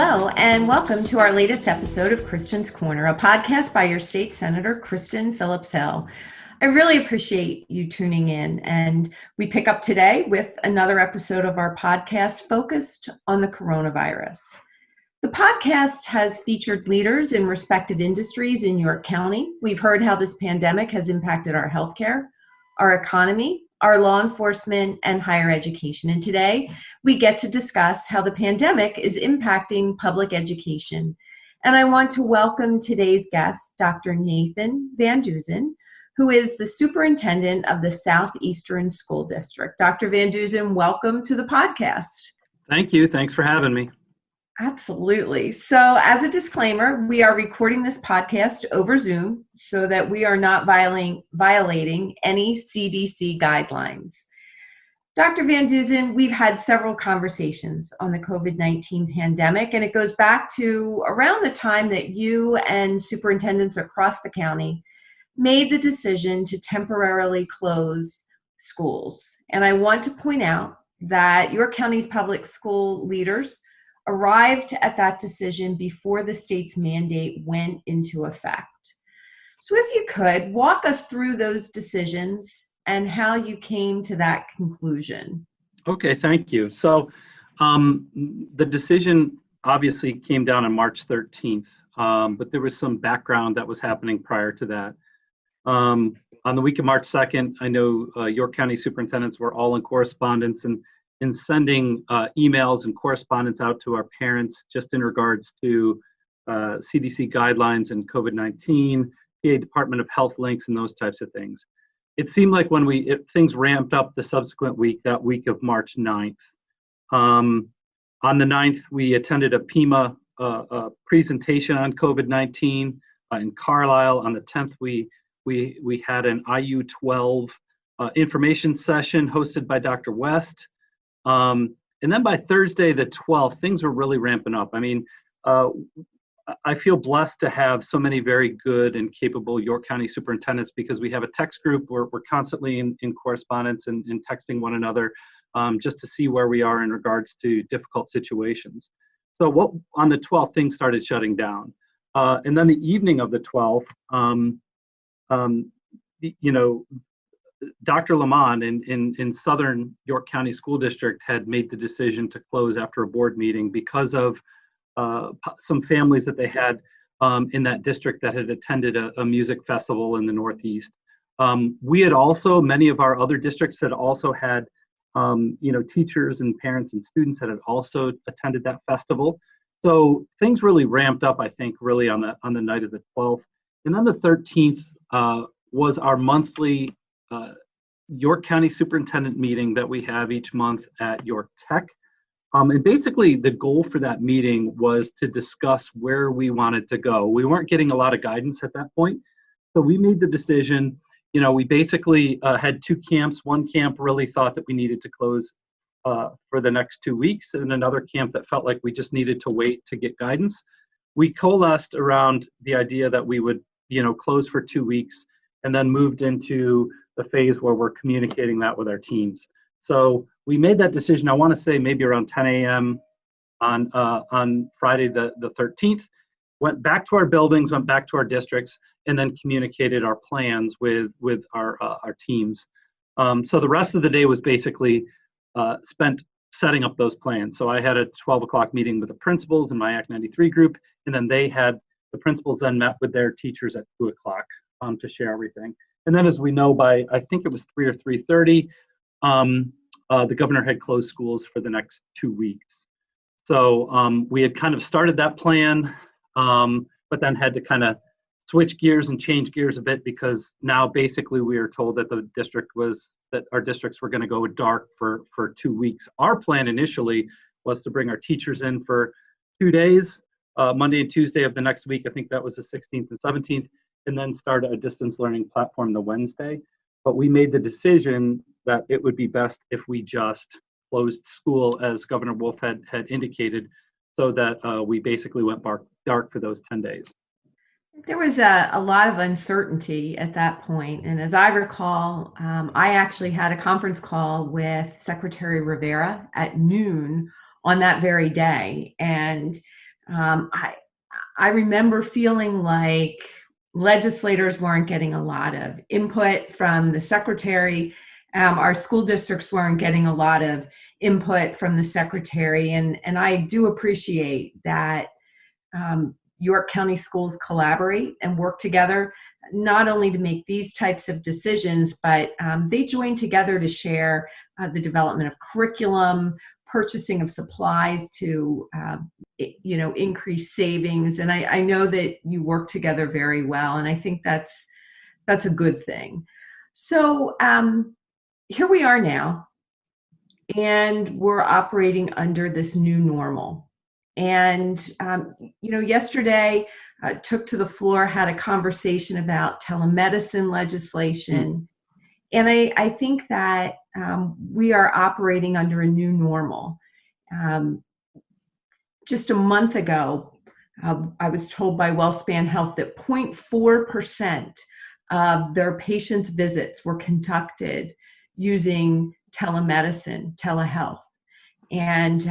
Hello, and welcome to our latest episode of Kristen's Corner, a podcast by your state senator, Kristen Phillips-Hill. I really appreciate you tuning in, and we pick up today with another episode of our podcast focused on the coronavirus. The podcast has featured leaders in respective industries in York County. We've heard how this pandemic has impacted our healthcare, our economy, our law enforcement, and higher education. And today, we get to discuss how the pandemic is impacting public education. And I want to welcome today's guest, Dr. Nathan Van Deusen, who is the superintendent of the Southeastern School District. Dr. Van Deusen, welcome to the podcast. Thank you. Thanks for having me. Absolutely. So as a disclaimer, we are recording this podcast over Zoom so that we are not violating any CDC guidelines. Dr. Van Deusen, we've had several conversations on the COVID-19 pandemic, and it goes back to around the time that you and superintendents across the county made the decision to temporarily close schools. And I want to point out that your county's public school leaders arrived at that decision before the state's mandate went into effect. So if you could, walk us through those decisions and how you came to that conclusion. Okay, thank you. So the decision obviously came down on March 13th, but there was some background that was happening prior to that. On the week of March 2nd, I know York County superintendents were all in correspondence and in sending emails and correspondence out to our parents just in regards to CDC guidelines and COVID-19, PA Department of Health links and those types of things. It seemed like when things ramped up the subsequent week, that week of March 9th. On the 9th, we attended a PIMA presentation on COVID-19 in Carlisle. On the 10th, we had an IU-12 information session hosted by Dr. West. And then by Thursday, the 12th, things were really ramping up. I mean, I feel blessed to have so many very good and capable York County superintendents because we have a text group where we're constantly in correspondence and texting one another just to see where we are in regards to difficult situations. So on the 12th, things started shutting down. And then the evening of the 12th, Dr. Lamont in Southern York County School District had made the decision to close after a board meeting because of some families that they had in that district that had attended a music festival in the Northeast. Many of our other districts had also had, teachers and parents and students that had also attended that festival. So things really ramped up, I think, really on the night of the 12th. And then the 13th was our monthly York County Superintendent meeting that we have each month at York Tech. And basically the goal for that meeting was to discuss where we wanted to go. We weren't getting a lot of guidance at that point. So we made the decision, we basically had two camps. One camp really thought that we needed to close for the next 2 weeks, and another camp that felt like we just needed to wait to get guidance. We coalesced around the idea that we would, close for 2 weeks and then moved into the phase where we're communicating that with our teams. So we made that decision, I want to say maybe around 10 a.m. on Friday the 13th, went back to our buildings, went back to our districts, and then communicated our plans with our teams. So the rest of the day was basically spent setting up those plans. So I had a 12 o'clock meeting with the principals in my Act 93 group, and then the principals then met with their teachers at 2 o'clock to share everything. And then as we know, by I think it was 3 or 3:30, the governor had closed schools for the next 2 weeks. So we had kind of started that plan, but then had to kind of switch gears and change gears a bit because now basically we were told that our districts were going to go dark for 2 weeks. Our plan initially was to bring our teachers in for 2 days, Monday and Tuesday of the next week. I think that was the 16th and 17th. And then start a distance learning platform the Wednesday. But we made the decision that it would be best if we just closed school as Governor Wolf had indicated, so that we basically went dark for those 10 days. There was a lot of uncertainty at that point. And as I recall, I actually had a conference call with Secretary Rivera at noon on that very day. And I remember feeling like legislators weren't getting a lot of input from the secretary. Our school districts weren't getting a lot of input from the secretary. And I do appreciate that York County schools collaborate and work together, not only to make these types of decisions, but they join together to share the development of curriculum, purchasing of supplies to increase savings. And I know that you work together very well, and I think that's a good thing. So here we are now, and we're operating under this new normal. And, yesterday I took to the floor, had a conversation about telemedicine legislation. And I think that we are operating under a new normal. Just a month ago, I was told by WellSpan Health that 0.4% of their patients' visits were conducted using telemedicine, telehealth. And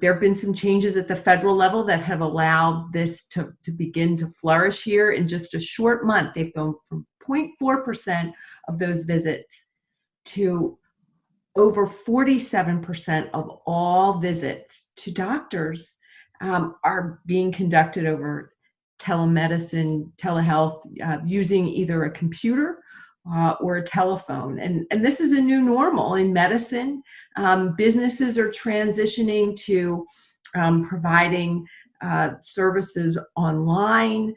there have been some changes at the federal level that have allowed this to begin to flourish here in just a short month. They've gone from 0.4% of those visits to over 47% of all visits to doctors are being conducted over telemedicine, telehealth, using either a computer or a telephone. And this is a new normal in medicine. Businesses are transitioning to providing services online,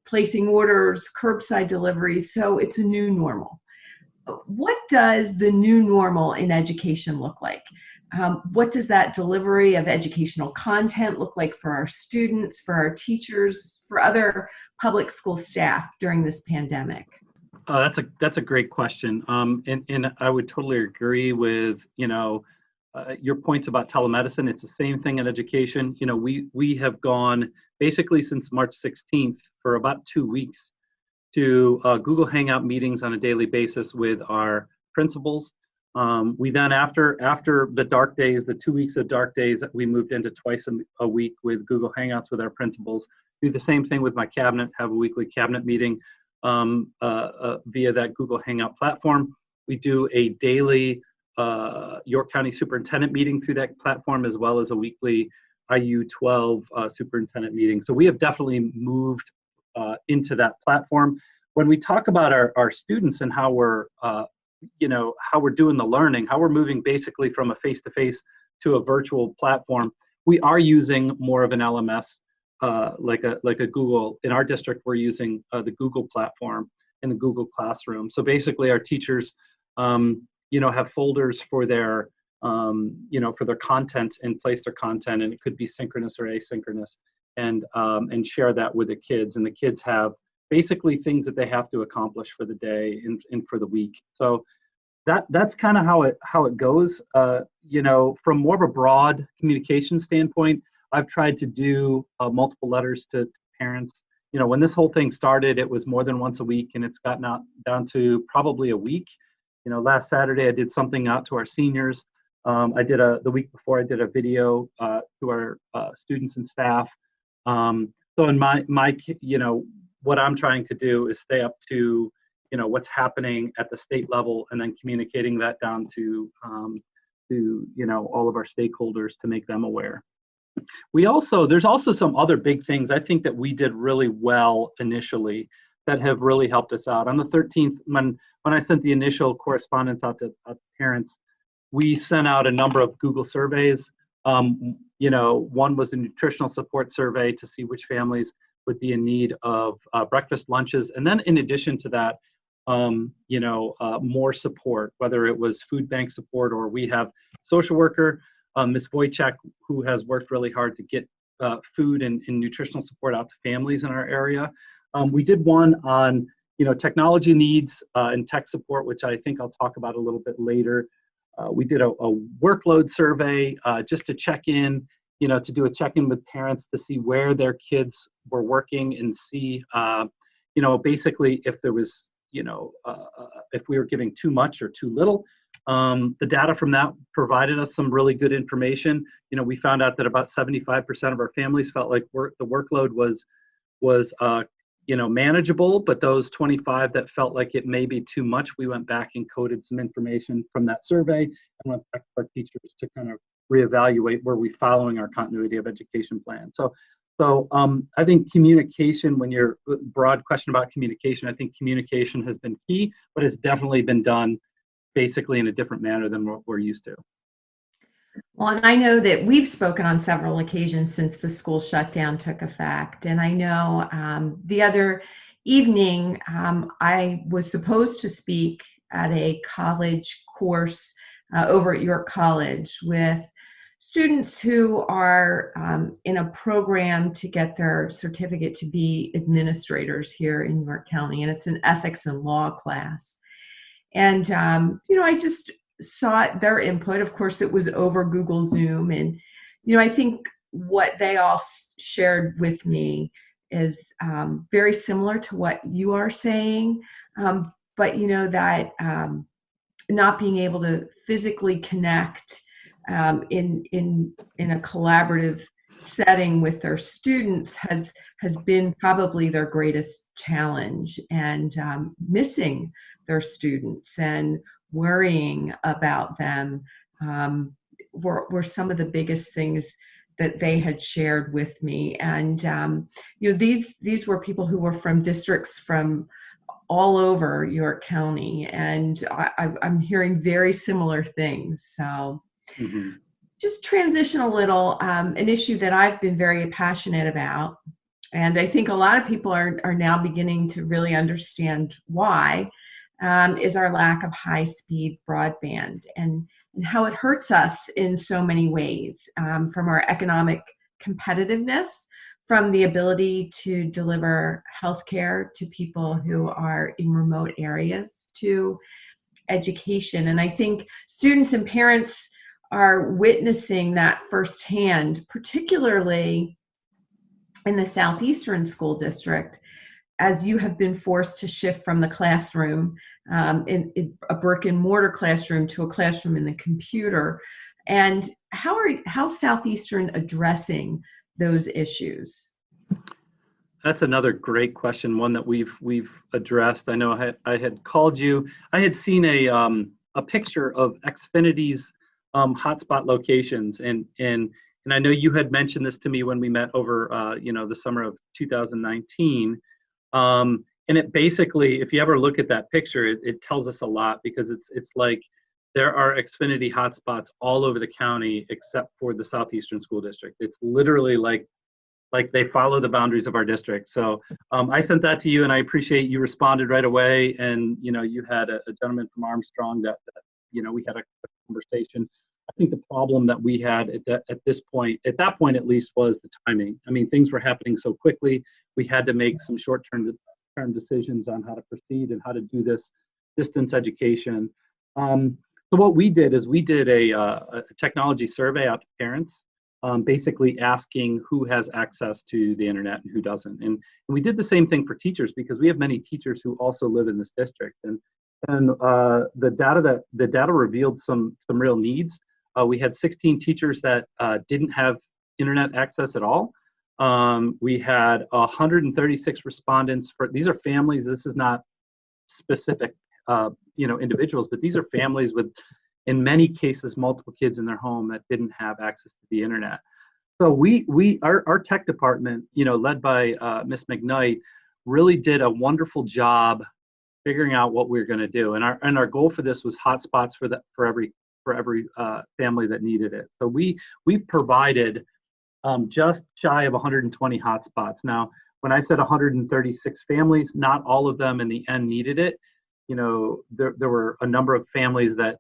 placing orders, curbside deliveries. So it's a new normal. What does the new normal in education look like? What does that delivery of educational content look like for our students, for our teachers, for other public school staff during this pandemic? That's a great question. And I would totally agree with, your points about telemedicine. It's the same thing in education. We have gone basically since March 16th for about 2 weeks to Google Hangout meetings on a daily basis with our principals. We then, after the dark days, the 2 weeks of dark days, we moved into twice a week with Google Hangouts with our principals. Do the same thing with my cabinet, have a weekly cabinet meeting via that Google Hangout platform. We do a daily York County Superintendent meeting through that platform, as well as a weekly IU12 Superintendent meeting. So we have definitely moved into that platform. When we talk about our students and how we're how we're doing the learning, how we're moving basically from a face-to-face to a virtual platform, we are using more of an LMS, like a Google. In our district, we're using the Google platform and the Google Classroom. So basically, our teachers, have folders for their, for their content and place their content, and it could be synchronous or asynchronous, and share that with the kids. And the kids have basically things that they have to accomplish for the day and for the week. So that's kind of how it goes. From more of a broad communication standpoint, I've tried to do multiple letters to parents. When this whole thing started, it was more than once a week, and it's gotten down to probably a week. Last Saturday I did something out to our seniors. The week before I did a video to our students and staff. So in my what I'm trying to do is stay up to what's happening at the state level, and then communicating that down to all of our stakeholders to make them aware. There's also some other big things I think that we did really well initially that have really helped us out. On the 13th, when I sent the initial correspondence out to parents, we sent out a number of Google surveys. One was a nutritional support survey to see which families would be in need of breakfast, lunches, and then in addition to that, more support, whether it was food bank support, or we have social worker, Ms. Wojcik, who has worked really hard to get food and nutritional support out to families in our area. We did one on, technology needs and tech support, which I think I'll talk about a little bit later. We did a workload survey just to check in, to do a check-in with parents to see where their kids were working and see, basically if there was, if we were giving too much or too little. The data from that provided us some really good information. We found out that about 75% of our families felt like the workload was manageable, but those 25 that felt like it may be too much, we went back and coded some information from that survey and went back to our teachers to kind of reevaluate, were we following our continuity of education plan. So I think communication, when you're broad question about communication, I think communication has been key, but it's definitely been done basically in a different manner than what we're used to. Well, and I know that we've spoken on several occasions since the school shutdown took effect. And I know the other evening, I was supposed to speak at a college course over at York College with students who are in a program to get their certificate to be administrators here in York County. And it's an ethics and law class. And, I just sought their input. Of course, it was over Google Zoom. And, I think what they all shared with me is very similar to what you are saying. But, that not being able to physically connect in a collaborative setting with their students has been probably their greatest challenge, and missing their students and worrying about them were some of the biggest things that they had shared with me. And these were people who were from districts from all over York County, and I'm hearing very similar things. So just transition a little, an issue that I've been very passionate about, and I think a lot of people are now beginning to really understand why, is our lack of high-speed broadband and how it hurts us in so many ways, from our economic competitiveness, from the ability to deliver healthcare to people who are in remote areas, to education. And I think students and parents are witnessing that firsthand, particularly in the Southeastern School District, as you have been forced to shift from the classroom, in a brick and mortar classroom, to a classroom in the computer. And how's Southeastern addressing those issues? That's another great question, one that we've addressed. I know I had called you. I had seen a picture of Xfinity's hotspot locations, and I know you had mentioned this to me when we met over the summer of 2019. And it basically, if you ever look at that picture, it tells us a lot, because it's like there are Xfinity hotspots all over the county except for the Southeastern School District. It's literally like they follow the boundaries of our district. So I sent that to you, and I appreciate you responded right away. And you had a gentleman from Armstrong that we had a conversation. I think the problem that we had at that point at least, was the timing. I mean, things were happening so quickly. We had to make some short-term decisions on how to proceed and how to do this distance education. So what we did is we did a technology survey out to parents, basically asking who has access to the internet and who doesn't. And we did the same thing for teachers, because we have many teachers who also live in this district. And the data revealed some real needs. We had 16 teachers that didn't have internet access at all. We had 136 respondents. These are families. This is not specific, individuals, but these are families with, in many cases, multiple kids in their home that didn't have access to the internet. So our tech department, led by Ms. McKnight, really did a wonderful job figuring out what we were going to do. And our goal for this was hotspots for every family that needed it. So we provided just shy of 120 hotspots. Now, when I said 136 families, not all of them in the end needed it. There were a number of families that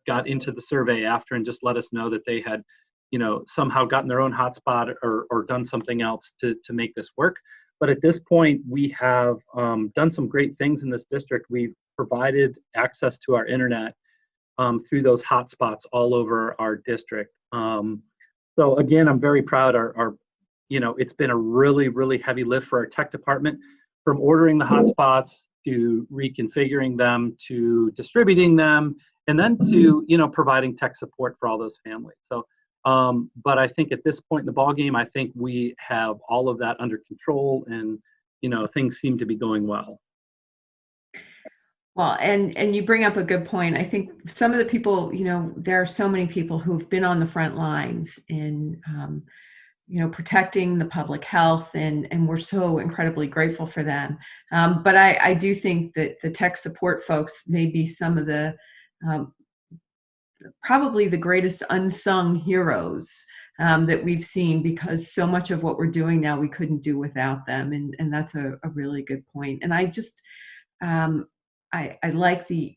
got into the survey after and just let us know that they had, somehow gotten their own hotspot or done something else to make this work. But at this point, we have done some great things in this district. We've provided access to our internet through those hotspots all over our district. So again, I'm very proud. It's been a really, really heavy lift for our tech department, from ordering the hotspots to reconfiguring them, to distributing them, and then to, providing tech support for all those families. So, but I think at this point in the ballgame, I think we have all of that under control, and, things seem to be going well. Well, and you bring up a good point. I think some of the people, there are so many people who've been on the front lines in, protecting the public health, and we're so incredibly grateful for them. But I do think that the tech support folks may be some of the, probably the greatest unsung heroes that we've seen, because so much of what we're doing now we couldn't do without them, and that's a really good point. And I just, I like the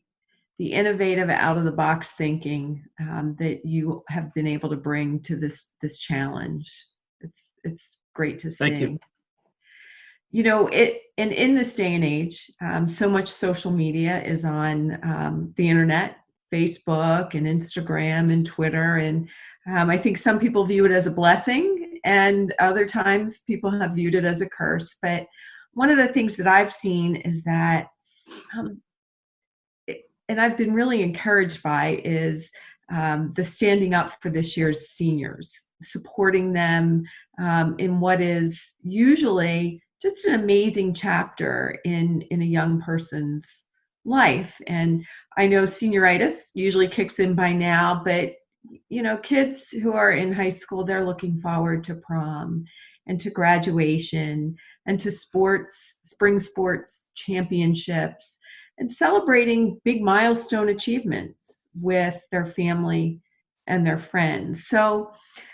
innovative, out of the box thinking that you have been able to bring to this challenge. It's great to see. Thank you. And in this day and age, so much social media is on the internet, Facebook and Instagram and Twitter, and I think some people view it as a blessing, and other times people have viewed it as a curse. But one of the things that I've seen is that and I've been really encouraged by, is the standing up for this year's seniors, supporting them in what is usually just an amazing chapter in a young person's life. And I know senioritis usually kicks in by now, but kids who are in high school, they're looking forward to prom and to graduation and to spring sports championships, and celebrating big milestone achievements with their family and their friends. So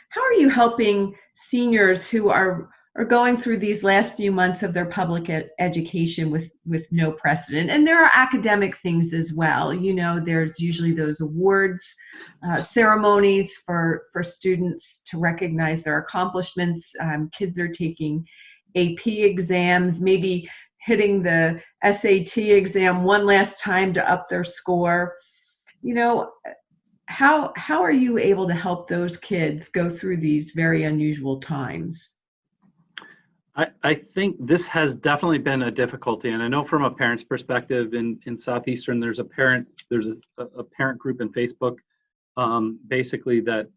how are you helping seniors who are going through these last few months of their public education with no precedent? And there are academic things as well. There's usually those awards ceremonies for students to recognize their accomplishments. Kids are taking AP exams, maybe hitting the SAT exam one last time to up their score. How are you able to help those kids go through these very unusual times? I think this has definitely been a difficulty, and I know from a parent's perspective in Southeastern, there's a parent group in Facebook, basically that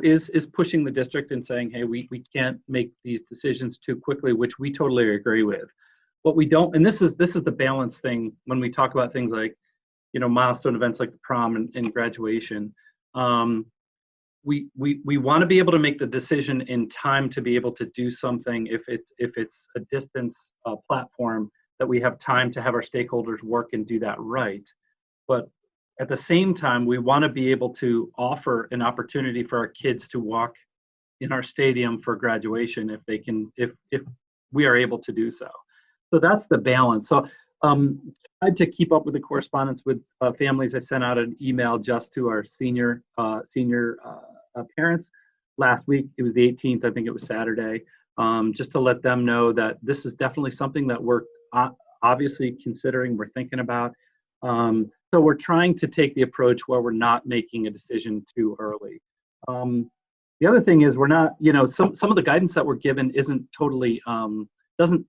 is pushing the district and saying, hey, we can't make these decisions too quickly, which we totally agree with. What we don't, and this is the balance thing when we talk about things like, milestone events like the prom and graduation. We want to be able to make the decision in time to be able to do something if it's a distance platform, that we have time to have our stakeholders work and do that right. But at the same time, we want to be able to offer an opportunity for our kids to walk in our stadium for graduation if we are able to do so. So that's the balance. So I had to keep up with the correspondence with families. I sent out an email just to our senior parents last week. It was the 18th, I think it was Saturday, just to let them know that this is definitely something that we're obviously considering, we're thinking about. So we're trying to take the approach where we're not making a decision too early. The other thing is we're not, some of the guidance that we're given isn't totally, doesn't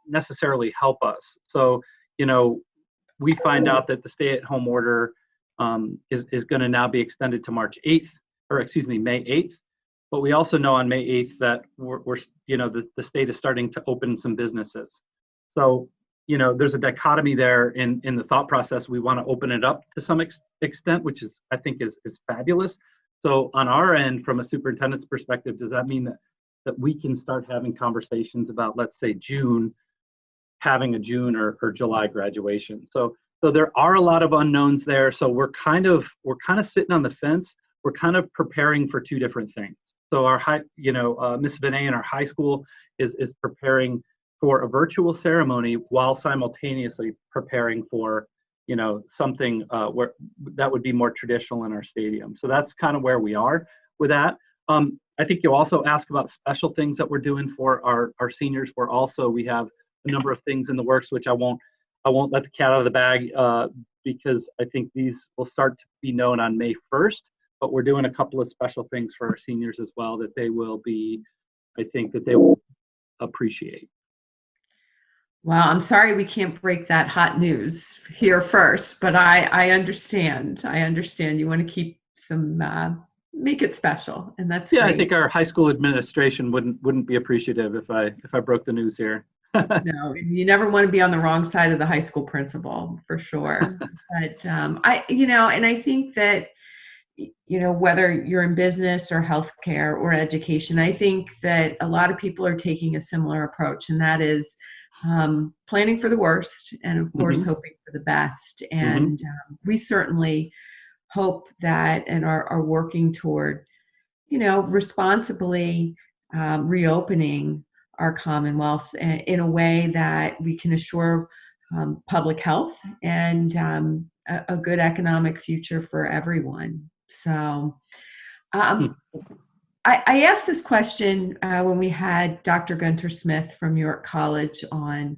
necessarily help us. So, we find out that the stay-at-home order is going to now be extended to May 8th. But we also know on May 8th that the state is starting to open some businesses. So, there's a dichotomy there in the thought process. We want to open it up to some extent, which I think is fabulous. So on our end, from a superintendent's perspective, does that mean that we can start having conversations about, let's say, having a June or July graduation? So there are a lot of unknowns there. So we're kind of sitting on the fence. We're kind of preparing for two different things. So our Miss Vinay in our high school is preparing for a virtual ceremony while simultaneously preparing for, something where that would be more traditional in our stadium. So that's kind of where we are with that. I think you'll also ask about special things that we're doing for our seniors, where also we have a number of things in the works, which I won't let the cat out of the bag because I think these will start to be known on May 1st, but we're doing a couple of special things for our seniors as well that they will appreciate. Well, I'm sorry we can't break that hot news here first, but I understand. I understand you want to keep some, make it special, and that's Yeah, I think great. our high school administration wouldn't be appreciative if I broke the news here. No, you never want to be on the wrong side of the high school principal, for sure. But and I think that, whether you're in business or healthcare or education, I think that a lot of people are taking a similar approach, and that is planning for the worst and, of course, Hmm. hoping for the best. Hmm. And we certainly hope that and are working toward, responsibly reopening our Commonwealth in a way that we can assure public health and a good economic future for everyone. So um, I asked this question when we had Dr. Gunter Smith from York College on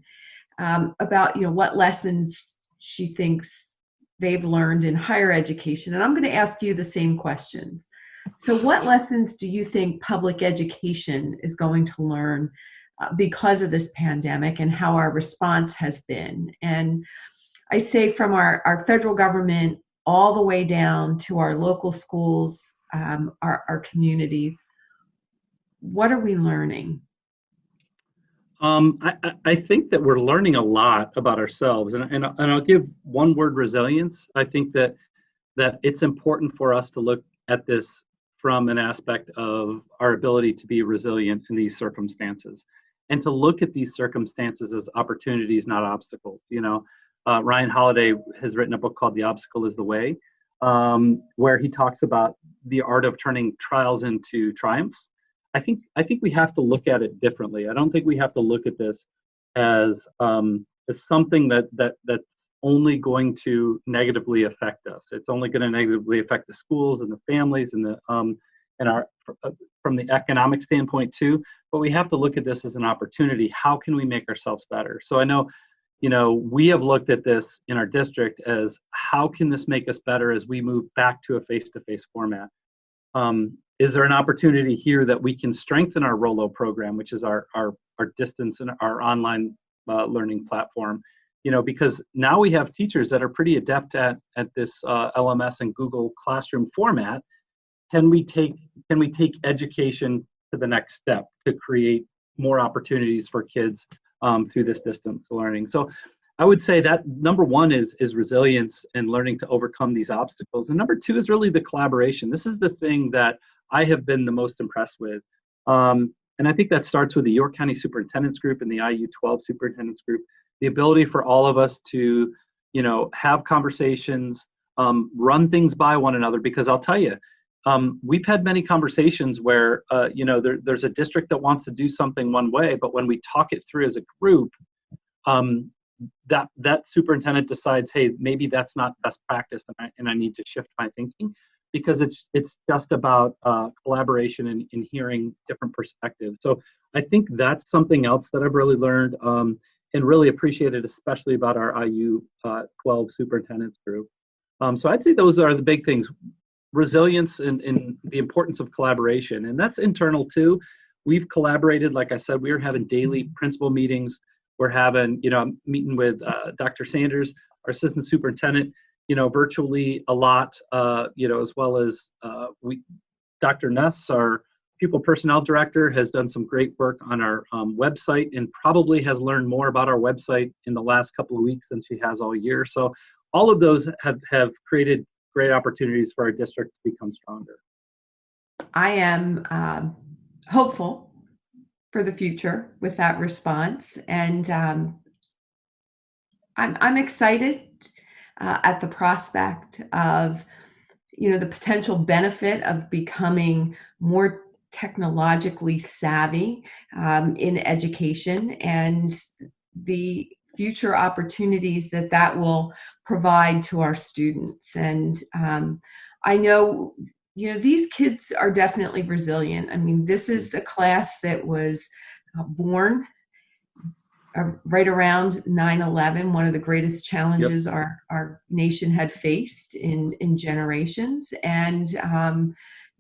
about, what lessons she thinks they've learned in higher education. And I'm going to ask you the same questions. So what lessons do you think public education is going to learn because of this pandemic, and how our response has been? And I say from our federal government all the way down to our local schools, our communities, what are we learning? I think that we're learning a lot about ourselves, and I'll give one word: resilience. I think that it's important for us to look at this from an aspect of our ability to be resilient in these circumstances, and to look at these circumstances as opportunities, not obstacles. Ryan Holiday has written a book called "The Obstacle Is the Way," where he talks about the art of turning trials into triumphs. I think we have to look at it differently. I don't think we have to look at this as something that's only going to negatively affect us. It's only going to negatively affect the schools and the families and our from the economic standpoint too. But we have to look at this as an opportunity. How can we make ourselves better? So I know, we have looked at this in our district as how can this make us better as we move back to a face-to-face format. Is there an opportunity here that we can strengthen our Rolo program, which is our distance and our online learning platform? Because now we have teachers that are pretty adept at this LMS and Google Classroom format. Can we take education to the next step to create more opportunities for kids through this distance learning? So I would say that number one is resilience and learning to overcome these obstacles. And number two is really the collaboration. This is the thing that I have been the most impressed with. And I think that starts with the York County Superintendent's Group and the IU-12 Superintendent's Group. The ability for all of us to, have conversations, run things by one another, because I'll tell you, we've had many conversations where, there's a district that wants to do something one way, but when we talk it through as a group, that superintendent decides, hey, maybe that's not best practice, and I need to shift my thinking, because it's just about collaboration and hearing different perspectives. So I think that's something else that I've really learned and really appreciated, especially about our IU-12 superintendents group. So I'd say those are the big things: resilience and the importance of collaboration, and that's internal too. We've collaborated, like I said, we're having daily principal meetings. We're having, I'm meeting with Dr. Sanders, our assistant superintendent, virtually a lot, as well as Dr. Ness, our pupil personnel director, has done some great work on our website and probably has learned more about our website in the last couple of weeks than she has all year. So all of those have created great opportunities for our district to become stronger. I am hopeful for the future with that response, and I'm excited at the prospect of, the potential benefit of becoming more technologically savvy in education, and the future opportunities that will provide to our students. And I know, these kids are definitely resilient. I mean, this is the class that was born right around 9/11, one of the greatest challenges Yep. our nation had faced in generations. And,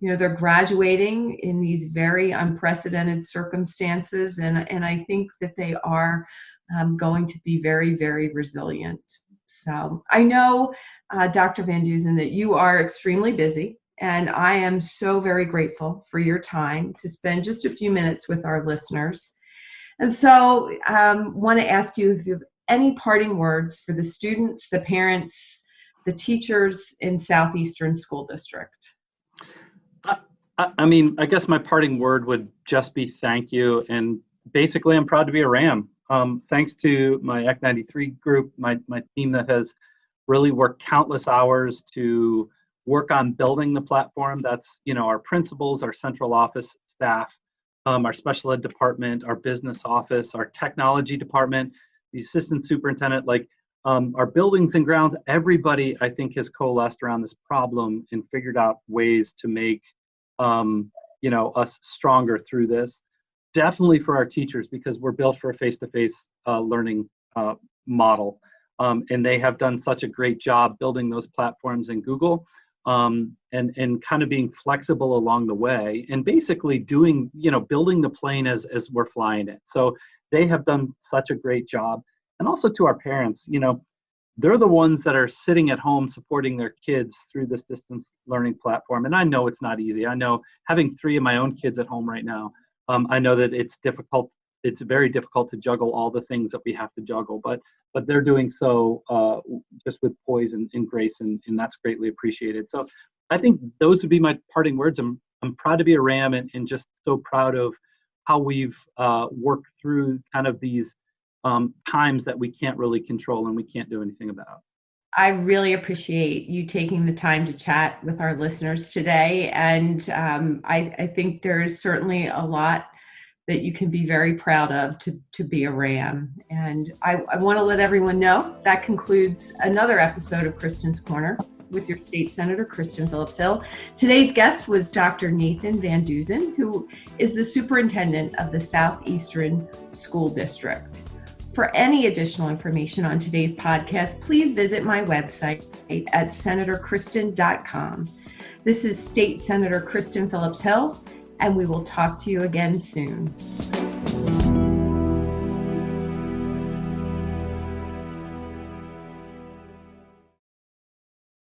they're graduating in these very unprecedented circumstances. And I think that they are going to be very, very resilient. So I know, Dr. Van Deusen, that you are extremely busy, and I am so very grateful for your time to spend just a few minutes with our listeners. And so want to ask you if you have any parting words for the students, the parents, the teachers in Southeastern School District. I mean, I guess my parting word would just be thank you. And basically, I'm proud to be a Ram. Thanks to my EC 93 group, my team that has really worked countless hours to work on building the platform. That's, our principals, our central office staff, our special ed department, our business office, our technology department, the assistant superintendent, our buildings and grounds. Everybody, I think, has coalesced around this problem and figured out ways to make us stronger through this. Definitely for our teachers, because we're built for a face-to-face learning model. And they have done such a great job building those platforms in Google and kind of being flexible along the way and basically doing, building the plane as we're flying it. So they have done such a great job. And also to our parents, they're the ones that are sitting at home supporting their kids through this distance learning platform. And I know it's not easy. I know, having 3 of my own kids at home right now, I know that it's difficult. It's very difficult to juggle all the things that we have to juggle, but they're doing so just with poise and grace, and that's greatly appreciated. So I think those would be my parting words. I'm proud to be a Ram, and just so proud of how we've worked through kind of these times that we can't really control and we can't do anything about. I really appreciate you taking the time to chat with our listeners today. And I think there is certainly a lot that you can be very proud of to be a Ram. And I want to let everyone know that concludes another episode of Kristen's Corner with your State Senator, Kristen Phillips-Hill. Today's guest was Dr. Nathan Van Deusen, who is the superintendent of the Southeastern School District. For any additional information on today's podcast, please visit my website at senatorkristen.com. This is State Senator Kristen Phillips-Hill, and we will talk to you again soon.